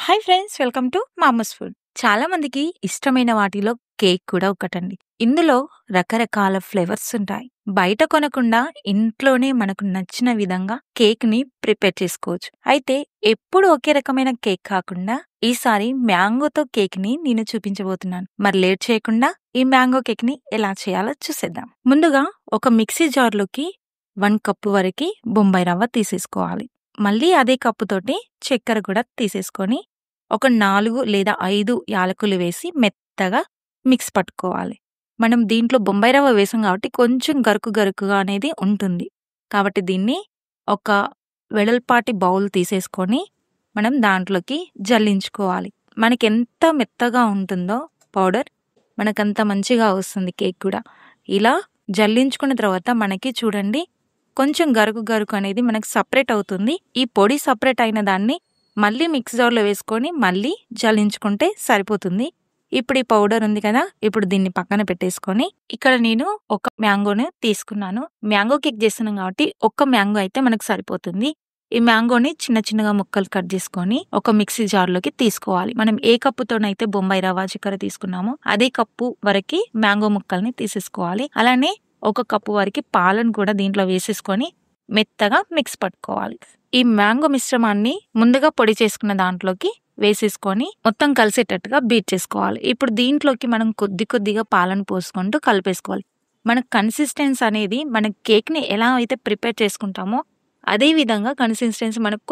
Hi friends, welcome to Mamu's food. చాలా మందికి ఇష్టమైన వాటిలో కేక్ కూడా ఒకటండి. ఇందులో రకరకాల ఫ్లేవర్స్ ఉంటాయి. బయట కొనకుండా ఇంట్లోనే మనకు నచ్చిన విధంగా కేక్ ని ప్రిపేర్ చేసుకోవచ్చు. అయితే ఎప్పుడు ఒకే రకమైన కేక్ కాకుండా ఈసారి మ్యాంగోతో కేక్ ని నేను చూపించబోతున్నాను. మరి లేట్ చేయకుండా ఈ మ్యాంగో కేక్ ని ఎలా చేయాలో చూసేద్దాం. ముందుగా ఒక మిక్సీ జార్లోకి 1 కప్పు వరకు బొంబాయి రవ్వ తీసేసుకోవాలి. మళ్ళీ అదే కప్పుతోటి చక్కెర కూడా తీసేసుకొని ఒక 4 లేదా 5 యాలకులు వేసి మెత్తగా మిక్స్ పట్టుకోవాలి. మనం దీంట్లో బొంబాయి రవ్వ వేసాం కాబట్టి కొంచెం గరుకుగా అనేది ఉంటుంది. కాబట్టి దీన్ని ఒక వెడల్పాటి బౌల్ తీసేసుకొని మనం దాంట్లోకి జల్లించుకోవాలి. మనకెంత మెత్తగా ఉంటుందో పౌడర్ మనకంత మంచిగా వస్తుంది కేక్ కూడా. ఇలా జల్లించుకున్న తర్వాత మనకి చూడండి కొంచెం గరుకు అనేది మనకు సపరేట్ అవుతుంది. ఈ పొడి సపరేట్ అయిన దాన్ని మళ్ళీ మిక్స్ జార్లో వేసుకొని మళ్ళీ జల్లించుకుంటే సరిపోతుంది. ఇప్పుడు ఈ పౌడర్ ఉంది కదా, ఇప్పుడు దీన్ని పక్కన పెట్టేసుకొని ఇక్కడ నేను ఒక మ్యాంగోని తీసుకున్నాను. మ్యాంగో కేక్ చేస్తున్నాం కాబట్టి ఒక్క మ్యాంగో అయితే మనకు సరిపోతుంది. ఈ మ్యాంగోని చిన్నగా ముక్కలు కట్ చేసుకొని ఒక మిక్సీ జార్లోకి తీసుకోవాలి. మనం ఏ కప్పుతోనైతే బొంబాయి రవ్వ చక్కెర తీసుకున్నామో అదే కప్పు వరకు మ్యాంగో ముక్కల్ని తీసేసుకోవాలి. అలానే ఒక కప్పు వరకు పాలను కూడా దీంట్లో వేసేసుకొని మెత్తగా మిక్స్ పట్టుకోవాలి. ఈ మ్యాంగో మిశ్రమాన్ని ముందుగా పొడి చేసుకున్న దాంట్లోకి వేసేసుకొని మొత్తం కలిసేటట్టుగా బీట్ చేసుకోవాలి. ఇప్పుడు దీంట్లోకి మనం కొద్దిగా పాలను పోసుకుంటూ కలిపేసుకోవాలి. మన కన్సిస్టెన్సీ అనేది మన కేక్ని ఎలా అయితే ప్రిపేర్ చేసుకుంటామో అదే విధంగా కన్సిస్టెన్సీ మనకు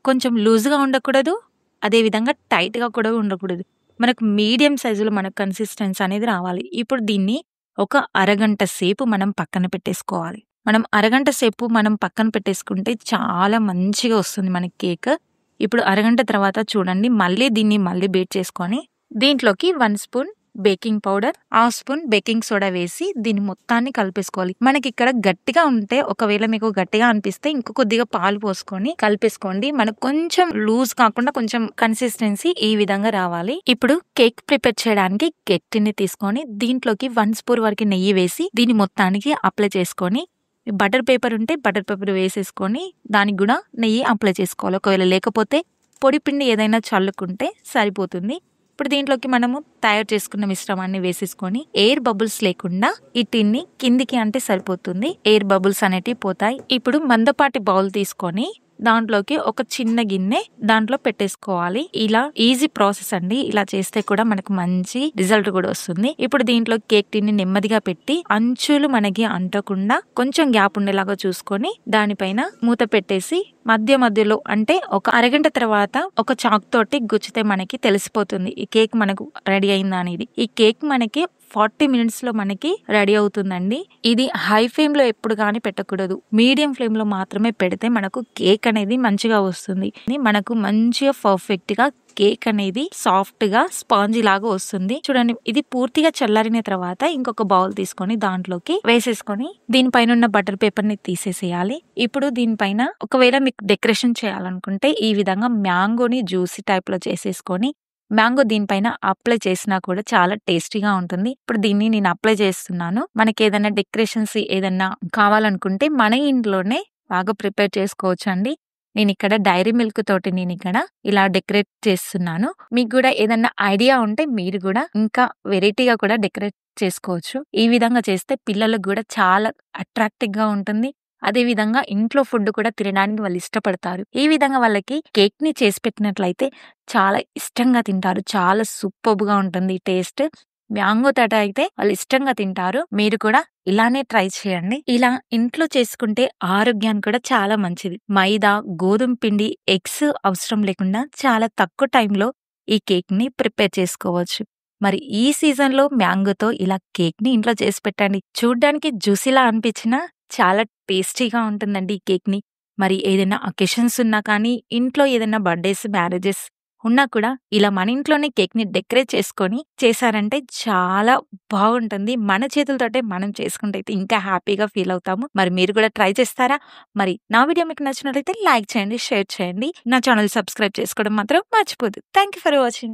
కొంచెం లూజ్గా ఉండకూడదు, అదే విధంగా టైట్గా కూడా ఉండకూడదు. మనకు మీడియం సైజులో మనకు కన్సిస్టెన్సీ అనేది రావాలి. ఇప్పుడు దీన్ని ఒక అరగంట సేపు మనం పక్కన పెట్టేసుకోవాలి. మనం అరగంట సేపు మనం పక్కన పెట్టేసుకుంటే చాలా మంచిగా వస్తుంది మనకి కేక్. ఇప్పుడు అరగంట తర్వాత చూడండి దీన్ని మళ్ళీ బీట్ చేసుకొని దీంట్లోకి 1 spoon baking powder, 1/2 spoon baking soda వేసి దీన్ని మొత్తాన్ని కలిపేసుకోవాలి. మనకి ఇక్కడ గట్టిగా ఉంటే, ఒకవేళ మీకు గట్టిగా అనిపిస్తే ఇంకో కొద్దిగా పాలు పోసుకొని కలిపేసుకోండి. మనకు కొంచెం లూజ్ కాకుండా కొంచెం కన్సిస్టెన్సీ ఈ విధంగా రావాలి. ఇప్పుడు కేక్ ప్రిపేర్ చేయడానికి కేక్ టిన్ని తీసుకొని దీంట్లోకి 1 స్పూన్ వరకు నెయ్యి వేసి దీన్ని మొత్తానికి అప్లై చేసుకొని బటర్ పేపర్ ఉంటే బటర్ పేపర్ వేసేసుకొని దానికి కూడా నెయ్యి అప్లై చేసుకోవాలి. ఒకవేళ లేకపోతే పొడి పిండి ఏదైనా చల్లుకుంటే సరిపోతుంది. ఇప్పుడు దీంట్లోకి మనము తయారు చేసుకున్న మిశ్రమాన్ని వేసేసుకొని ఎయిర్ బబుల్స్ లేకుండా ఈ టిన్ని కిందికి అంటే సరిపోతుంది. ఎయిర్ బబుల్స్ అనేటివి పోతాయి. ఇప్పుడు మందపాటి బౌల్ తీసుకొని దాంట్లోకి ఒక చిన్న గిన్నె దాంట్లో పెట్టేసుకోవాలి. ఇలా ఈజీ ప్రాసెస్ అండి. ఇలా చేస్తే కూడా మనకు మంచి రిజల్ట్ కూడా వస్తుంది. ఇప్పుడు దీంట్లో కేక్ టిన్ని నెమ్మదిగా పెట్టి అంచులు మనకి అంటకుండా కొంచెం గ్యాప్ ఉండేలాగా చూసుకొని దానిపైన మూత పెట్టేసి మధ్యలో అంటే ఒక అరగంట తర్వాత ఒక చాక్ తోటి గుచ్చితే మనకి తెలిసిపోతుంది ఈ కేక్ మనకు రెడీ అయిందా అనేది. ఈ కేక్ మనకి 40 మినిట్స్ లో మనకి రెడీ అవుతుందండి. ఇది హై ఫ్లేమ్ లో ఎప్పుడు కానీ పెట్టకూడదు, మీడియం ఫ్లేమ్ లో మాత్రమే పెడితే మనకు కేక్ అనేది మంచిగా వస్తుంది. మనకు మంచిగా పర్ఫెక్ట్ గా కేక్ అనేది సాఫ్ట్ గా స్పాంజీ లాగా వస్తుంది. చూడండి, ఇది పూర్తిగా చల్లారిన తర్వాత ఇంకొక బౌల్ తీసుకొని దాంట్లోకి వేసేసుకొని దీనిపైన ఉన్న బటర్ పేపర్ ని తీసేసేయాలి. ఇప్పుడు దీనిపైన ఒకవేళ మీకు డెకరేషన్ చేయాలనుకుంటే ఈ విధంగా మ్యాంగోని జ్యూసీ టైప్ లో చేసేసుకొని మ్యాంగో దీనిపైన అప్లై చేసినా కూడా చాలా టేస్టీగా ఉంటుంది. ఇప్పుడు దీన్ని నేను అప్లై చేస్తున్నాను. మనకి ఏదైనా డెకరేషన్స్ ఏదైనా కావాలనుకుంటే మన ఇంట్లోనే బాగా ప్రిపేర్ చేసుకోవచ్చు అండి. నేను ఇక్కడ డైరీ మిల్క్ తోటి నేను ఇక్కడ ఇలా డెకరేట్ చేస్తున్నాను. మీకు కూడా ఏదైనా ఐడియా ఉంటే మీరు కూడా ఇంకా వెరైటీగా కూడా డెకరేట్ చేసుకోవచ్చు. ఈ విధంగా చేస్తే పిల్లలకు కూడా చాలా అట్రాక్టివ్ గా ఉంటుంది. అదే విధంగా ఇంట్లో ఫుడ్ కూడా తినడానికి వాళ్ళు ఇష్టపడతారు. ఈ విధంగా వాళ్ళకి కేక్ ని చేసి పెట్టినట్లయితే చాలా ఇష్టంగా తింటారు. చాలా సూపర్గా ఉంటుంది టేస్ట్. మ్యాంగో తట అయితే వాళ్ళు ఇష్టంగా తింటారు. మీరు కూడా ఇలానే ట్రై చేయండి. ఇలా ఇంట్లో చేసుకుంటే ఆరోగ్యానికి కూడా చాలా మంచిది. మైదా, గోధుమ పిండి, ఎగ్స్ అవసరం లేకుండా చాలా తక్కువ టైంలో ఈ కేక్ ని ప్రిపేర్ చేసుకోవచ్చు. మరి ఈ సీజన్ లో మ్యాంగోతో ఇలా కేక్ ని ఇంట్లో చేసి పెట్టండి. చూడ్డానికి జ్యూసీలా అనిపించినా చాలా టేస్టీగా ఉంటుందండి ఈ కేక్ ని. మరి ఏదైనా అకేషన్స్ ఉన్నా కానీ, ఇంట్లో ఏదైనా బర్త్డేస్, మ్యారేజెస్ ఉన్నా కూడా ఇలా మన ఇంట్లోనే కేక్ ని డెకరేట్ చేసుకొని చేశారంటే చాలా బాగుంటుంది. మన చేతులతోటే మనం చేసుకుంటే అయితే ఇంకా హ్యాపీగా ఫీల్ అవుతాము. మరి మీరు కూడా ట్రై చేస్తారా? మరి నా వీడియో మీకు నచ్చినట్లయితే లైక్ చేయండి, షేర్ చేయండి. నా ఛానల్ సబ్స్క్రైబ్ చేసుకోవడం మాత్రం మర్చిపోదు. Thank you for watching.